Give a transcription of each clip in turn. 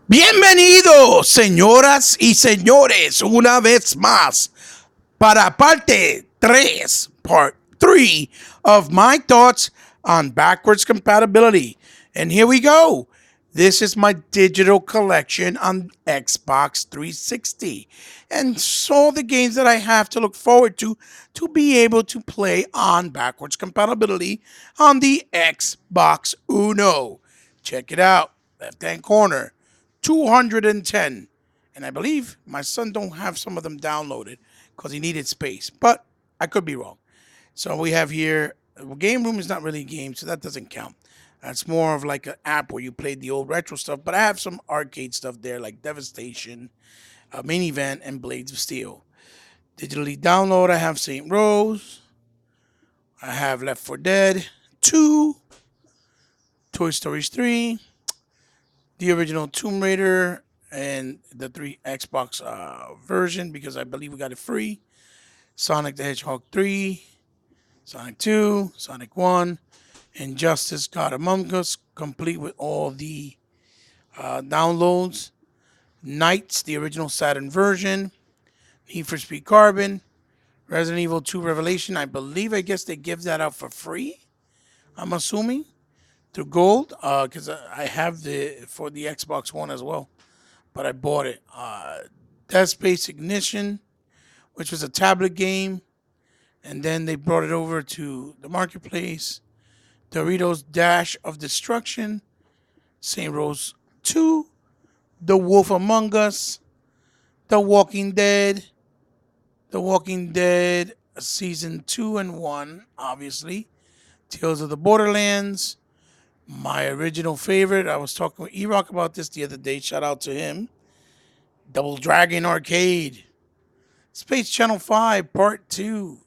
Bienvenidos, señoras y señores, una vez más para parte 3, part 3 of my thoughts on backwards compatibility. And here we go. This is my digital collection on Xbox 360 and all the games that I have to look forward to be able to play on backwards compatibility on the Xbox Uno. Check it out. Left hand corner, 210. And I believe my son don't have some of them downloaded because he needed space, but I could be wrong. So we have here, game room is not really a game, so that doesn't count. That's more of like an app where you played the old retro stuff, but I have some arcade stuff there like Devastation, Main Event, and Blades of Steel. Digitally download, I have St. Rose, I have Left 4 Dead 2, Toy Story 3, the original Tomb Raider, and the 3 Xbox version because I believe we got it free. Sonic the Hedgehog 3, Sonic 2, Sonic 1, Injustice God Among Us, complete with all the downloads. Knights, the original Saturn version. Need for Speed Carbon. Resident Evil 2 Revelation. I guess they give that out for free. I'm assuming through gold, because I have the for the Xbox One as well, but I bought it. Dead Space Ignition, which was a tablet game, and then they brought it over to the marketplace. Doritos Dash of Destruction, St. Rose 2, The Wolf Among Us, The Walking Dead Season 2 and 1, obviously, Tales of the Borderlands, my original favorite. I was talking with E-Rock about this the other day. Shout out to him. Double Dragon Arcade, Space Channel 5 Part 2,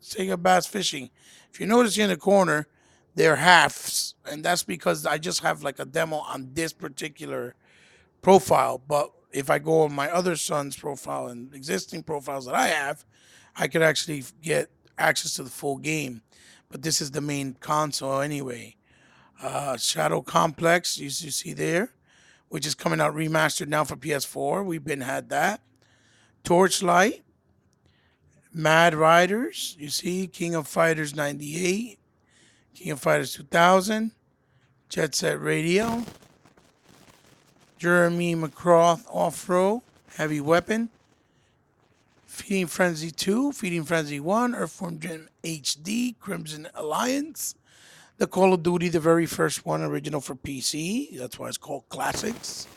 Sega Bass Fishing. If you notice here in the corner, they're halves, and that's because I just have like a demo on this particular profile. But if I go on my other son's profile and existing profiles that I have, I could actually get access to the full game. But this is the main console anyway. Shadow Complex, you see there, which is coming out remastered now for PS4. We've been had that. Torchlight, Mad Riders, you see, King of Fighters 98, King of Fighters 2000, Jet Set Radio, Jeremy McCroth Off-Road, Heavy Weapon, Feeding Frenzy 2, Feeding Frenzy 1, Earthworm Jim HD, Crimson Alliance, the Call of Duty, the very first one, original for PC. That's why it's called Classics.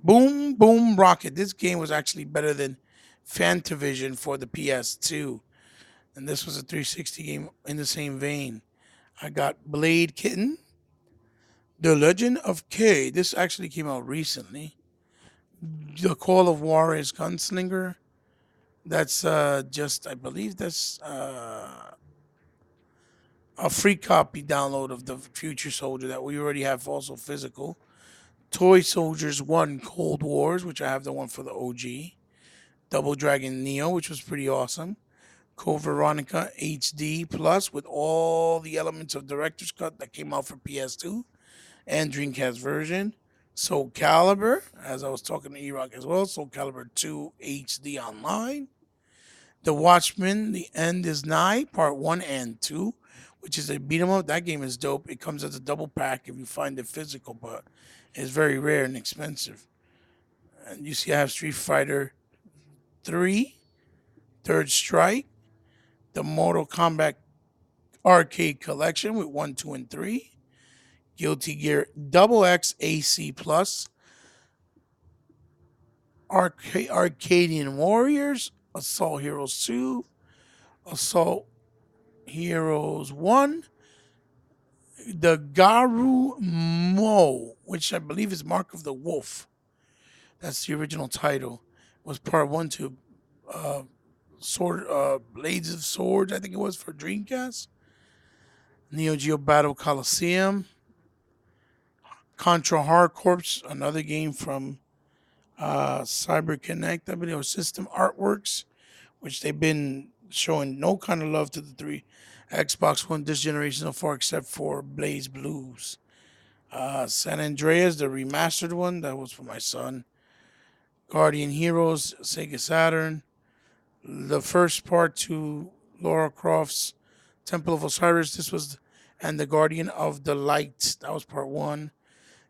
Boom Boom Rocket. This game was actually better than Fantavision for the PS2. And this was a 360 game in the same vein. I got Blade Kitten, The Legend of K. This actually came out recently. The Call of Juarez Gunslinger. That's just, I believe that's a free copy download of the Future Soldier that we already have also physical. Toy Soldiers 1 Cold Wars, which I have the one for the OG. Double Dragon Neo, which was pretty awesome. Code Veronica HD Plus with all the elements of Director's Cut that came out for PS2 and Dreamcast version. Soul Calibur, as I was talking to E-Rock as well, Soul Calibur 2 HD Online. The Watchmen, The End Is Nigh, Part 1 and 2, which is a beat 'em up. That game is dope. It comes as a double pack if you find it physical, but it's very rare and expensive. And you see I have Street Fighter 3, Third Strike, the Mortal Kombat Arcade Collection with 1, 2, and 3, Guilty Gear Double X AC Plus, Arcadian Warriors, Assault Heroes 2, Assault Heroes 1, the Garu Mo, which I believe is Mark of the Wolf. That's the original title. It was part 1 to Sword, Blades of Swords, I think it was for Dreamcast. Neo Geo Battle Coliseum, Contra Hard Corps, another game from Cyber Connect, I believe, or System Artworks, which they've been showing no kind of love to the 3 Xbox One this generation so far, except for Blaze Blues. San Andreas, the remastered one, that was for my son. Guardian Heroes, Sega Saturn. The first part to Laura Croft's Temple of Osiris. This was, and the Guardian of the Light. That was part one.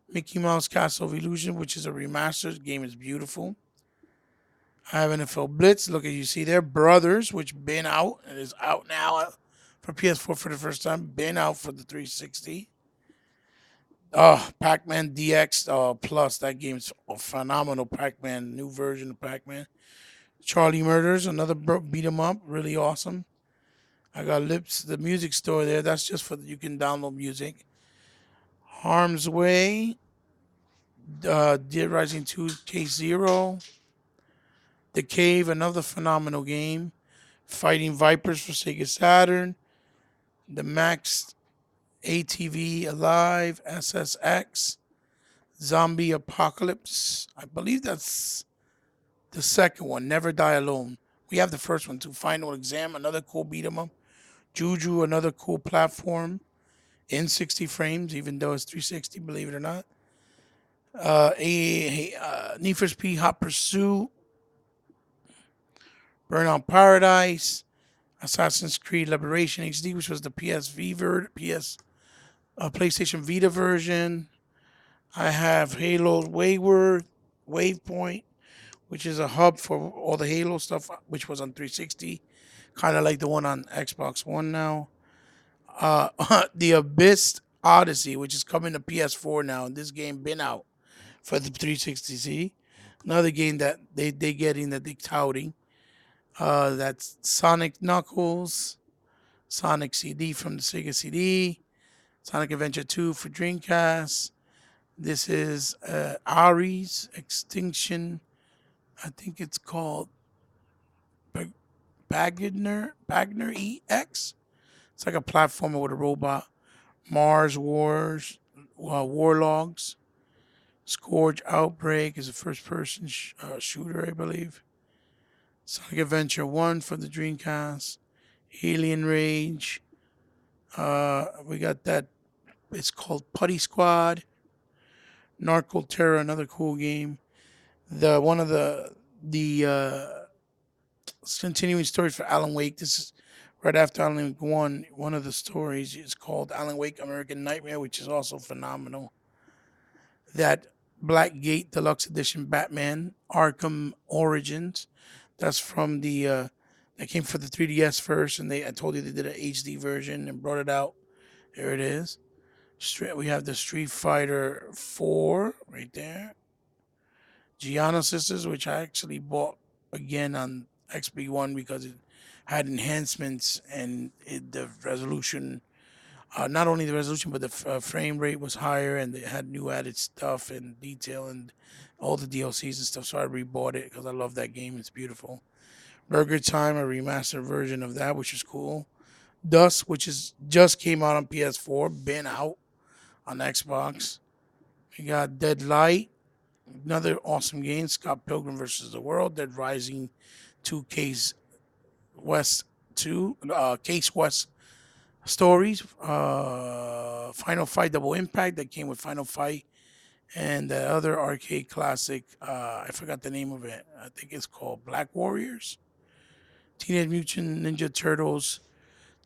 Mickey Mouse Castle of Illusion, which is a remastered game, is beautiful. I have NFL Blitz. Look at you see there, Brothers, which been out and is out now for PS4 for the first time. Been out for the 360. Oh, Pac-Man DX Plus. That game's a phenomenal. Pac-Man, new version of Pac-Man. Charlie Murders, another beat 'em up, really awesome. I got Lips, the music store there. That's just for you can download music. Harm's Way, Dead Rising 2 Case Zero, The Cave, another phenomenal game. Fighting Vipers for Sega Saturn, the Max ATV Alive SSX, Zombie Apocalypse. I believe that's the second one, Never Die Alone. We have the first one too. Final Exam, another cool beat 'em up. Juju, another cool platform in 60 frames, even though it's 360, believe it or not. Need for Speed Hot Pursuit, Burnout Paradise, Assassin's Creed Liberation HD, which was the PlayStation Vita version. I have Halo Wayward, Wavepoint, which is a hub for all the Halo stuff, which was on 360, kind of like the one on Xbox One now. The Abyss Odyssey, which is coming to PS4 now, and this game been out for the 360. Another game that they getting that they touting. That's Sonic Knuckles, Sonic CD from the Sega CD, Sonic Adventure 2 for Dreamcast. This is Ari's Extinction. I think it's called Bagner EX. It's like a platformer with a robot. Mars Wars, Warlogs. Scourge Outbreak is a first-person shooter, I believe. Sonic Adventure 1 for the Dreamcast. Alien Rage. We got that. It's called Putty Squad. Narco Terror, another cool game. The one of the continuing stories for Alan Wake. This is right after Alan Wake 1. One of the stories is called Alan Wake American Nightmare, which is also phenomenal. That Blackgate Deluxe Edition Batman Arkham Origins. That's from the that came for the 3DS first, and I told you they did an HD version and brought it out. There it is. We have the Street Fighter 4 right there. Gianna Sisters, which I actually bought again on XB1 because it had enhancements and the resolution, not only the resolution, but the frame rate was higher and they had new added stuff and detail and all the DLCs and stuff. So I rebought it because I love that game. It's beautiful. Burger Time, a remastered version of that, which is cool. Dust, which is just came out on PS4, been out on Xbox. We got Dead Light, another awesome game. Scott Pilgrim versus the World. Dead Rising 2 Case West 2, Case West Stories. Final Fight Double Impact that came with Final Fight. And the other arcade classic, I forgot the name of it. I think it's called Black Warriors. Teenage Mutant Ninja Turtles.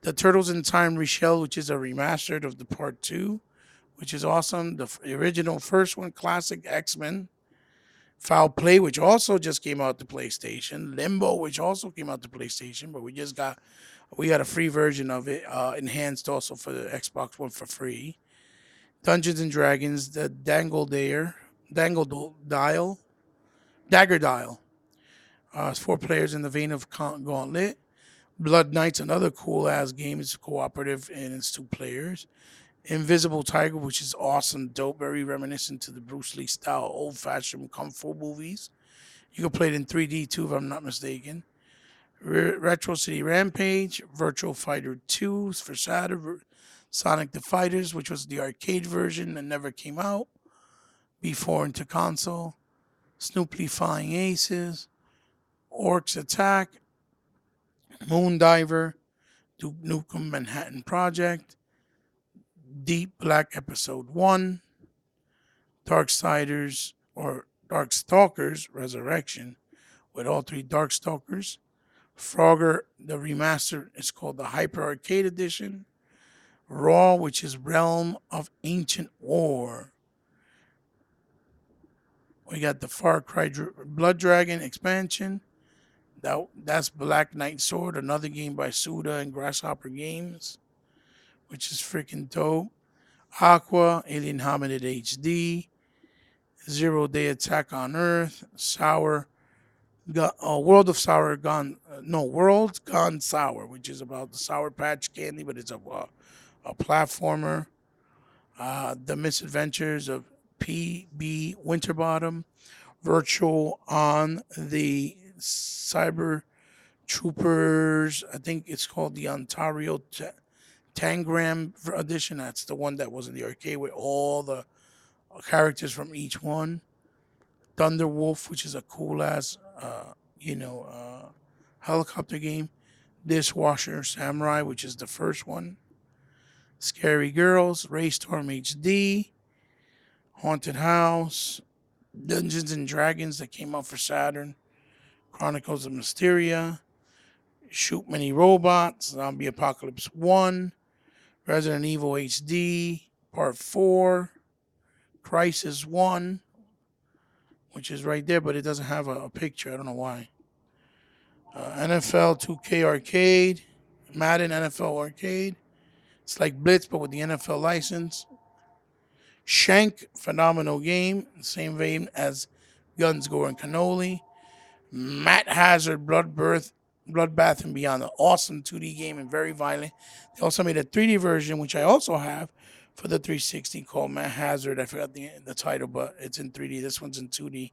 The Turtles in Time Reshell, which is a remastered of the part 2, which is awesome. The original first one, classic X-Men. Foul Play, which also just came out to PlayStation. Limbo, which also came out to PlayStation, but we got a free version of it, enhanced also for the Xbox One for free. Dungeons and Dragons, the Dagger Dial. It's 4 players in the vein of Gauntlet. Blood Knights, another cool ass game. It's cooperative and it's 2 players. Invisible Tiger, which is awesome, dope, very reminiscent to the Bruce Lee style, old fashioned kung fu movies. You can play it in 3D too, if I'm not mistaken. Retro City Rampage, Virtual Fighter 2 for Saturn, Sonic the Fighters, which was the arcade version that never came out before into console. Snoopy Flying Aces, Orcs Attack, Moon Diver, Duke Nukem Manhattan Project, Deep Black Episode 1, Darksiders or Darkstalkers Resurrection with all three Darkstalkers. Frogger, the remaster, is called the Hyper Arcade Edition. Raw, which is Realm of Ancient War. We got the Far Cry Blood Dragon expansion. That's Black Knight Sword, another game by Suda and Grasshopper Games, which is freaking dope. Aqua, Alien Hominid HD, Zero Day Attack on Earth, World of Sour Gone, no, World Gone Sour, which is about the Sour Patch Candy, but it's a platformer. The Misadventures of P.B. Winterbottom, Virtual on the Cyber Troopers. I think it's called the Ontario Tangram edition. That's the one that was in the arcade with all the characters from each one. Thunderwolf, which is a cool ass, helicopter game. Dishwasher Samurai, which is the first one. Scary Girls, Raystorm HD, Haunted House, Dungeons and Dragons that came out for Saturn, Chronicles of Mysteria, Shoot Many Robots, Zombie Apocalypse 1, Resident Evil HD, Part 4, Crisis 1, which is right there, but it doesn't have a picture. I don't know why. NFL 2K Arcade, Madden NFL Arcade. It's like Blitz, but with the NFL license. Shank, phenomenal game, same vein as Guns, Gore, and Cannoli. Matt Hazard, Bloodbath and Beyond, an awesome 2D game and very violent. They also made a 3D version, which I also have for the 360 called Matt Hazard. I forgot the title, but it's in 3D. This one's in 2D.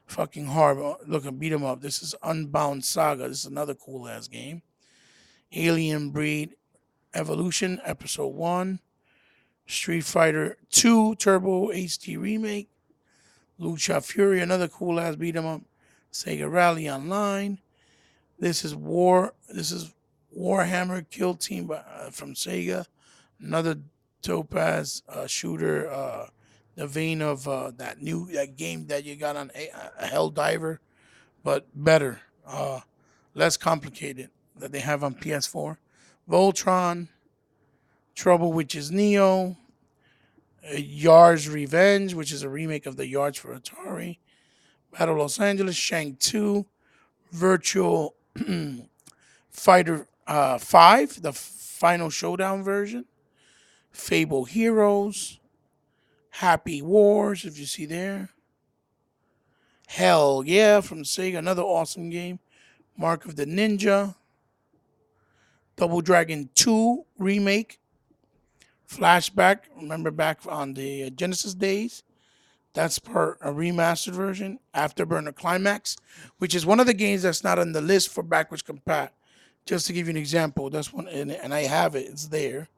Fucking hard. Look, beat 'em up. This is Unbound Saga. This is another cool ass game. Alien Breed Evolution, Episode 1. Street Fighter 2 Turbo HD Remake. Lucha Fury, another cool ass beat 'em up. Sega Rally Online. This is Warhammer Kill Team from Sega. Another dope ass shooter. The vein of that game that you got on a Hell Diver, but better, less complicated that they have on PS4. Voltron, Trouble, which is Neo. Yard's Revenge, which is a remake of the Yards for Atari. Battle Los Angeles, Shank 2, Virtual Fighter 5, the Final Showdown version. Fable Heroes, Happy Wars, if you see there. Hell Yeah from Sega, another awesome game. Mark of the Ninja. Double Dragon 2 remake. Flashback, remember back on the Genesis days? That's part a remastered version. Afterburner Climax, which is one of the games that's not on the list for backwards compat. Just to give you an example, that's one, and I have it. It's there.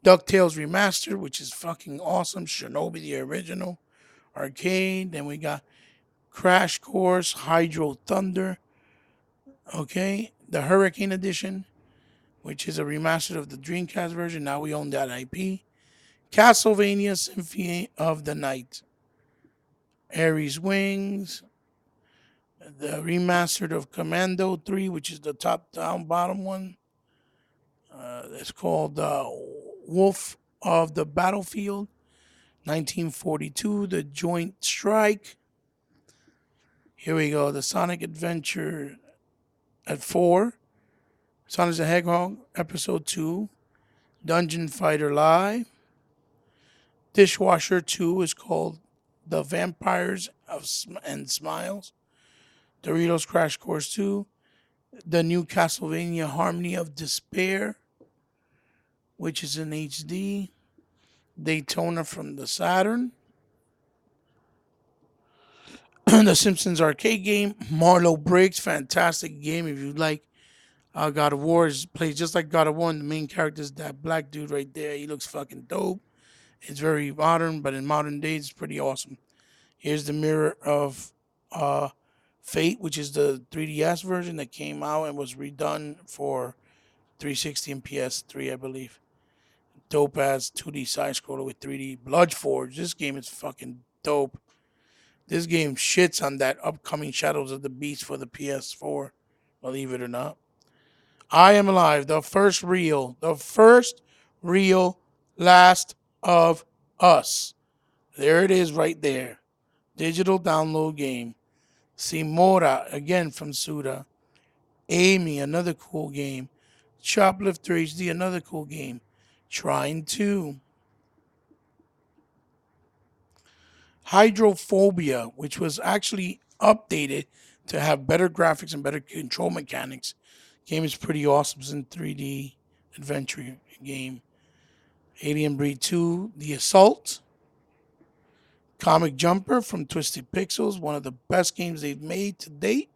DuckTales Remastered, which is fucking awesome. Shinobi, the original arcade. Then we got Crash Course, Hydro Thunder. Okay, the Hurricane Edition, which is a remaster of the Dreamcast version. Now we own that IP. Castlevania Symphony of the Night. Ares Wings. The remastered of Commando 3, which is the top-down bottom one. It's called Wolf of the Battlefield. 1942, The Joint Strike. Here we go. The Sonic Adventure at 4. Sonic the Hedgehog, Episode 2. Dungeon Fighter Live. Dishwasher 2 is called The Vampires and Smiles. Doritos Crash Course 2. The new Castlevania Harmony of Despair, which is in HD. Daytona from the Saturn. The Simpsons arcade game. Marlowe Briggs, fantastic game if you like. God of War plays just like God of War. And the main character is that black dude right there. He looks fucking dope. It's very modern, but in modern days, it's pretty awesome. Here's the Mirror of Fate, which is the 3DS version that came out and was redone for 360 and PS3, I believe. Dope ass 2D side scroller with 3D. Bloodforge. This game is fucking dope. This game shits on that upcoming Shadows of the Beast for the PS4, believe it or not. I Am Alive, the first real Last of Us. There it is right there. Digital download game. Simora, again from Suda. Amy, another cool game. Shoplifter HD, another cool game. Trying 2. Hydrophobia, which was actually updated to have better graphics and better control mechanics. Game is pretty awesome. It's in 3D adventure game. Alien Breed 2, The Assault. Comic Jumper from Twisted Pixels, one of the best games they've made to date.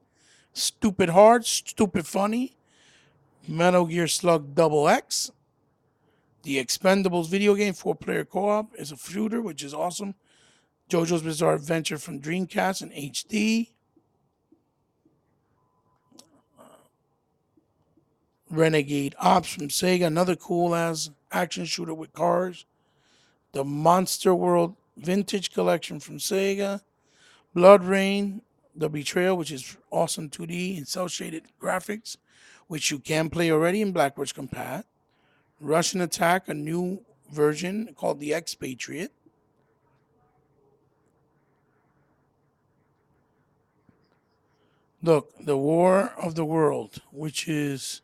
Stupid hard, stupid funny. Metal Gear Slug Double X. The Expendables video game, 4-player co-op, is a shooter, which is awesome. JoJo's Bizarre Adventure from Dreamcast in HD. Renegade Ops from Sega, another cool ass action shooter with cars. The Monster World Vintage Collection from Sega. Blood Rain, The Betrayal, which is awesome 2D and cel shaded graphics, which you can play already in Blackbirds Compat. Russian Attack, a new version called the Expatriate. Look, The War of the World, which is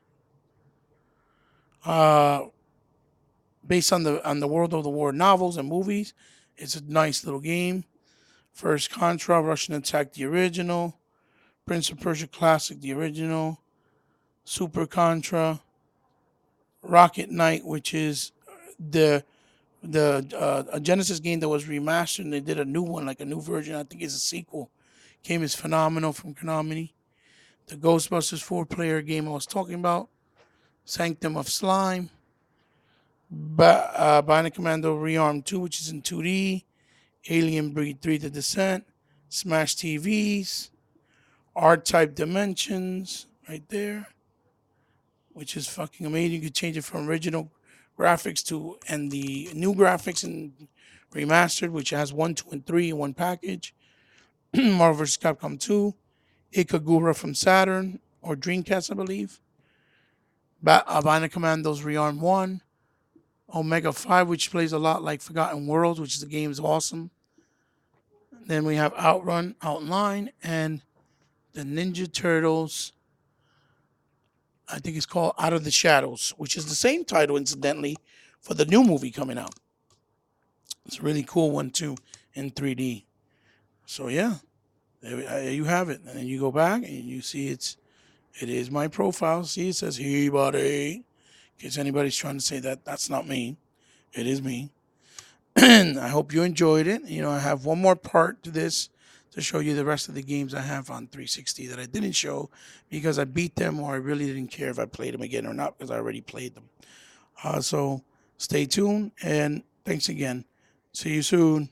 uh, based on the World of the War novels and movies. It's a nice little game. First Contra, Russian Attack, the original. Prince of Persia Classic, the original. Super Contra. Rocket Knight, which is the a Genesis game that was remastered, and they did a new one, like a new version. I think it's a sequel. Game is phenomenal from Konami. The Ghostbusters 4-player game I was talking about. Sanctum of Slime. Bionic Commando Rearm 2, which is in 2D. Alien Breed 3 The Descent. Smash TVs. R-Type Dimensions, right there, which is fucking amazing. You could change it from original graphics to and the new graphics and remastered, which has 1, 2, and 3 in one package. Marvel vs. Capcom 2, Ikagura from Saturn or Dreamcast, I believe. Bionic Commandos Rearm 1, Omega 5, which plays a lot like Forgotten Worlds, which is the game's awesome. Then we have Outrun, Outline, and the Ninja Turtles. I think it's called Out of the Shadows, which is the same title, incidentally, for the new movie coming out. It's a really cool one, too, in 3D. So, yeah, there you have it. And then you go back and you see it is my profile. See, it says, hey, buddy. In case anybody's trying to say that, that's not me. It is me. And I hope you enjoyed it. You know, I have one more part to this to show you the rest of the games I have on 360 that I didn't show because I beat them or I really didn't care if I played them again or not because I already played them. So stay tuned and thanks again. See you soon.